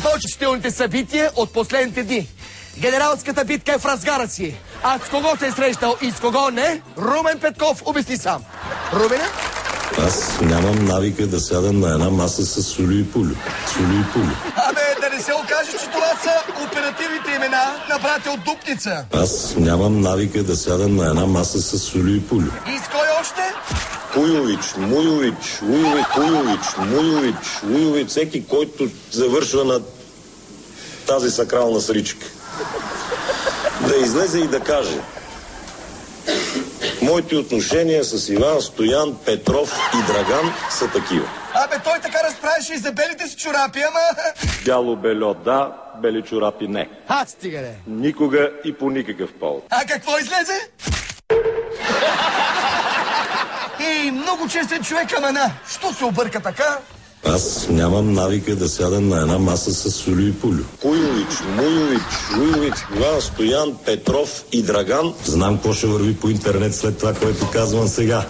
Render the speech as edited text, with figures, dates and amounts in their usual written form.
Най-вълчителните събития от последните дни. Генералската битка е в разгара си. А с кого се е срещал и с кого не? Румен Петков обясни сам. Румене? Аз нямам навика да сядам на една маса с Сулю и Пулю. Сулю и Пулю. Абе, да не се окаже, че това са оперативните имена на братя от Дупница. Аз нямам навика да сядам на една маса с Сулю и Пулю. И с кой още? Куйович, Муйович, Уйович, Куйович, Муйович, Уйович, всеки, който завършва на тази сакрална сричка. Да излезе и да каже: моите отношения с Иван, Стоян, Петров и Драган са такива. Абе, той така разправяше и за белите си чорапи, ама... Бяло бельо да, бели чорапи не. Стига де. Никога и по никакъв повод. А какво излезе? И много честен човек, ама що се обърка така? Аз нямам навика да сядам на една маса с Сулю и Пулю. Куйович, Муйович, Уйович, Иван, Стоян, Петров и Драган. Знам какво ще върви по интернет след това, което казвам сега.